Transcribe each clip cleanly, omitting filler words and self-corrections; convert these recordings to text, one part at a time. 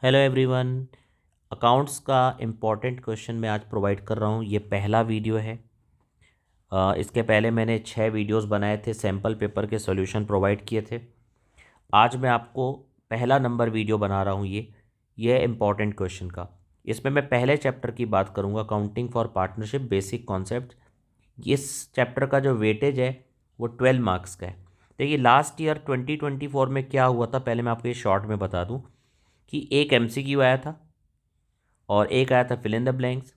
Hello everyone. Accounts का important question मैं आज प्रोवाइड कर रहा हूँ। ये पहला वीडियो है। इसके पहले मैंने 6 वीडियोस बनाए थे, सैम्पल पेपर के सॉल्यूशन प्रोवाइड किए थे। आज मैं आपको पहला नंबर वीडियो बना रहा हूँ। ये इम्पॉर्टेंट क्वेश्चन का। इसमें मैं पहले चैप्टर की बात करूँगा, accounting for partnership basic concept. इस चैप्टर का जो वेटेज है वो 12 मार्क्स का है। देखिए, लास्ट ईयर 2024 में क्या हुआ था, पहले मैं आपको ये शॉर्ट में बता दूँ कि एक MCQ आया था और एक आया था फिल इन द ब्लैंक्स।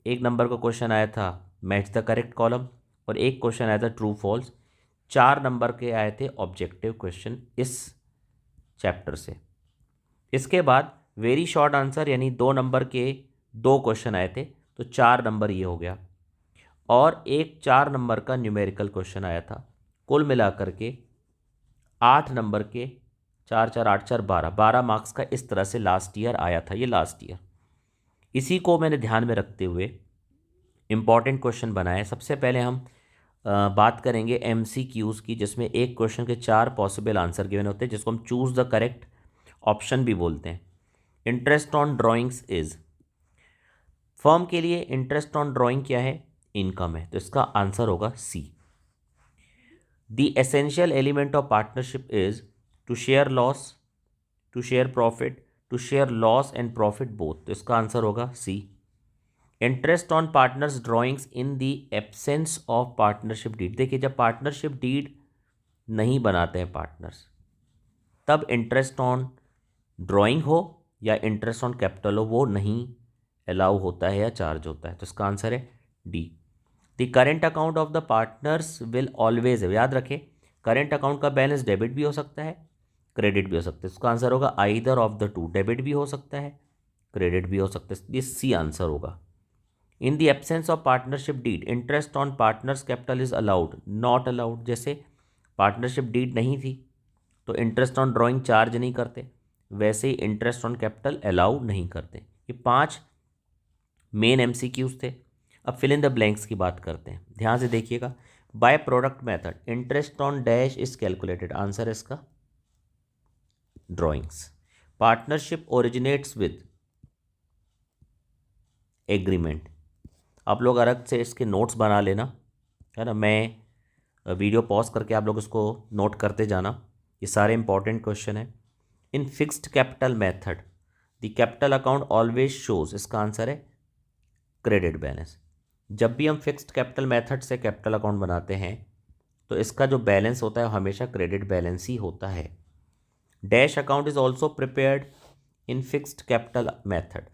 एक नंबर का क्वेश्चन आया था मैच द करेक्ट कॉलम, और एक क्वेश्चन आया था ट्रू फॉल्स। 4 नंबर के आए थे ऑब्जेक्टिव क्वेश्चन इस चैप्टर से। इसके बाद वेरी शॉर्ट आंसर यानी 2 नंबर के 2 क्वेश्चन आए थे, तो 4 नंबर ये हो गया। और एक 4 नंबर का न्यूमेरिकल क्वेश्चन आया था। कुल मिलाकर के 8 नंबर के 4 4 8 4 12 12 मार्क्स का इस तरह से लास्ट ईयर आया था। ये लास्ट ईयर, इसी को मैंने ध्यान में रखते हुए इम्पॉर्टेंट क्वेश्चन बनाए। सबसे पहले हम बात करेंगे MCQs की, जिसमें एक क्वेश्चन के 4 पॉसिबल आंसर गिवन होते हैं, जिसको हम चूज द करेक्ट ऑप्शन भी बोलते हैं। Interest on drawings is, firm के लिए इंटरेस्ट ऑन ड्राइंग क्या है? इनकम है, तो इसका आंसर होगा C. The essential element of partnership is to share loss, to share profit, to share loss and profit both, तो इसका आंसर होगा C. Interest on partners drawings in the absence of partnership deed. देखिए, जब partnership deed नहीं बनाते हैं partners, तब interest on drawing हो या इंटरेस्ट ऑन कैपिटल हो, वो नहीं अलाउ होता है या चार्ज होता है, तो इसका आंसर है D. The current account of the partners will always, याद रखें, करेंट अकाउंट का बैलेंस डेबिट भी हो सकता है, क्रेडिट भी हो सकता है। इसका आंसर होगा either of the two, debit भी हो सकता है, क्रेडिट भी हो सकता है। ये सी आंसर होगा। In the absence of partnership deed interest on partners capital is allowed, not allowed. जैसे पार्टनरशिप डीड नहीं थी तो इंटरेस्ट ऑन ड्राइंग चार्ज नहीं करते, वैसे ही इंटरेस्ट ऑन कैपिटल अलाउ नहीं करते। ये 5 मेन MCQs थे। अब फिल इन द ब्लैंक्स की बात करते हैं, ध्यान से देखिएगा। By product method interest on dash is calculated, answer है इसका drawings. Partnership originates with agreement. आप लोग अलग से इसके नोट्स बना लेना, है ना। मैं वीडियो पॉज करके आप लोग इसको नोट करते जाना। ये सारे इंपॉर्टेंट क्वेश्चन है। In fixed capital method the capital account always shows, इसका आंसर है क्रेडिट बैलेंस। जब भी हम फिक्स्ड कैपिटल मेथड से कैपिटल अकाउंट बनाते हैं तो इसका जो बैलेंस होता है वो हमेशा क्रेडिट बैलेंस ही होता है। Dash account is also prepared in fixed capital method.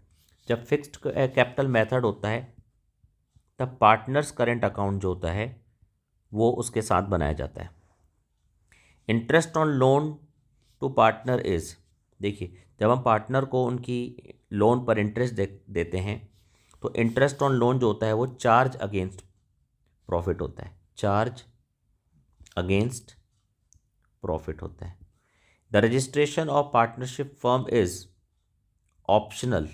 जब फिक्स्ड कैपिटल मेथड होता है तब पार्टनर्स करेंट अकाउंट जो होता है वो उसके साथ बनाया जाता है। Interest on loan to partner is, देखिए, जब हम पार्टनर को उनकी लोन पर इंटरेस्ट देते हैं तो इंटरेस्ट ऑन लोन जो होता है वो चार्ज अगेंस्ट प्रॉफिट होता है, चार्ज अगेंस्ट प्रॉफिट होता है। The registration of partnership firm is optional.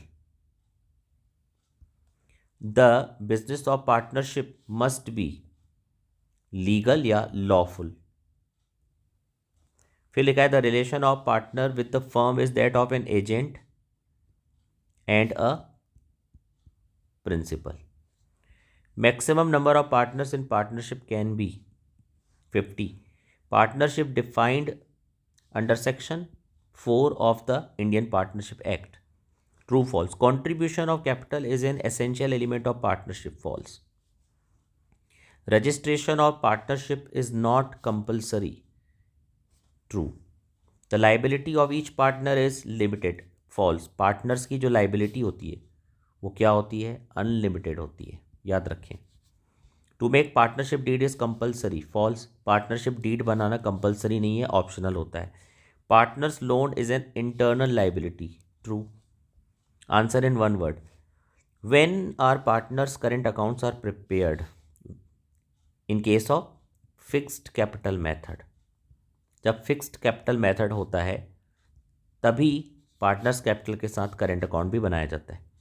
The business of partnership must be legal या लॉफुल। फिर लिखा है the relation of partner with the firm is that of an agent and a principal. Maximum number of partners in partnership can be 50। Partnership defined under section 4 of the Indian partnership act, true false. Contribution of capital is an essential element of partnership, false. Registration of partnership is not compulsory, true. The liability of each partner is limited, false. Partners की जो liability होती है वो क्या होती है? Unlimited होती है, याद रखें। To make partnership deed is compulsory, false. Partnership deed बनाना कंपल्सरी नहीं है, ऑप्शनल होता है। Partners loan is an internal liability, true. Answer in one word, when are partners current accounts are prepared in case of fixed capital method. जब fixed capital method होता है तभी partners capital के साथ करेंट अकाउंट भी बनाया जाता है।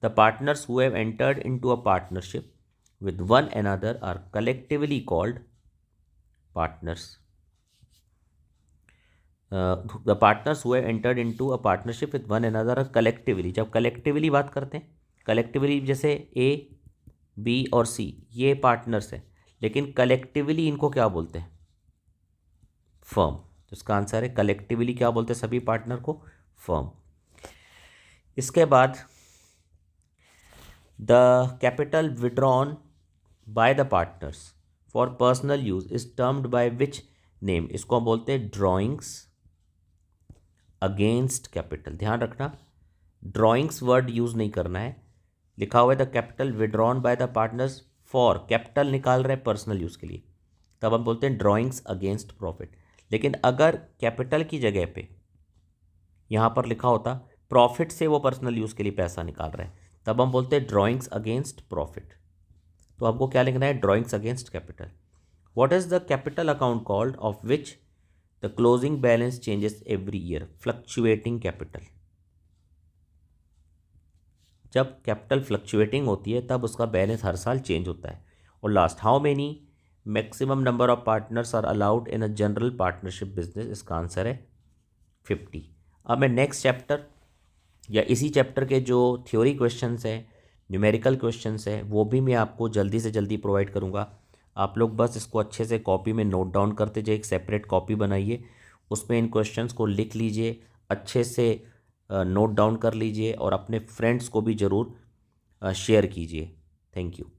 The partners who have entered into a partnership with one another are collectively called partners. The partners who entered into a partnership with one another collectively. जब कलेक्टिवली बात करते हैं, कलेक्टिवली जैसे ए बी और सी ये पार्टनर्स हैं, लेकिन collectively इनको क्या बोलते हैं? फर्म। तो इसका आंसर है कलेक्टिवली क्या बोलते हैं सभी पार्टनर को? फर्म। इसके बाद the capital withdrawn by the partners for personal use is termed by which name? इसको हम बोलते हैं ड्रॉइंग्स अगेंस्ट कैपिटल। ध्यान रखना, ड्रॉइंग्स वर्ड यूज नहीं करना है। लिखा हुआ है the capital withdrawn by the partners for, capital निकाल रहे पर्सनल यूज के लिए, तब हम बोलते हैं ड्रॉइंग्स अगेंस्ट प्रॉफिट। लेकिन अगर कैपिटल की जगह पे यहाँ पर लिखा होता प्रॉफिट से वो पर्सनल यूज के लिए पैसा निकाल रहे हैं, तब हम बोलते हैं ड्रॉइंग्स अगेंस्ट प्रॉफिट। तो आपको क्या लिखना है? Drawings against capital. What is the capital account called of which the closing balance changes every year? Fluctuating capital. जब कैपिटल फ्लक्चुएटिंग होती है तब उसका बैलेंस हर साल चेंज होता है। और last, how many maximum number of partners are allowed in a general partnership business? इसका आंसर है 50। अब मैं नेक्स्ट चैप्टर या इसी चैप्टर के जो थ्योरी क्वेश्चंस हैं, न्यूमेरिकल क्वेश्चंस हैं, वो भी मैं आपको जल्दी से जल्दी प्रोवाइड करूँगा। आप लोग बस इसको अच्छे से कॉपी में नोट डाउन करते जाइए, एक सेपरेट कॉपी बनाइए, उसमें इन क्वेश्चंस को लिख लीजिए, अच्छे से नोट डाउन कर लीजिए और अपने फ्रेंड्स को भी ज़रूर शेयर कीजिए। Thank you.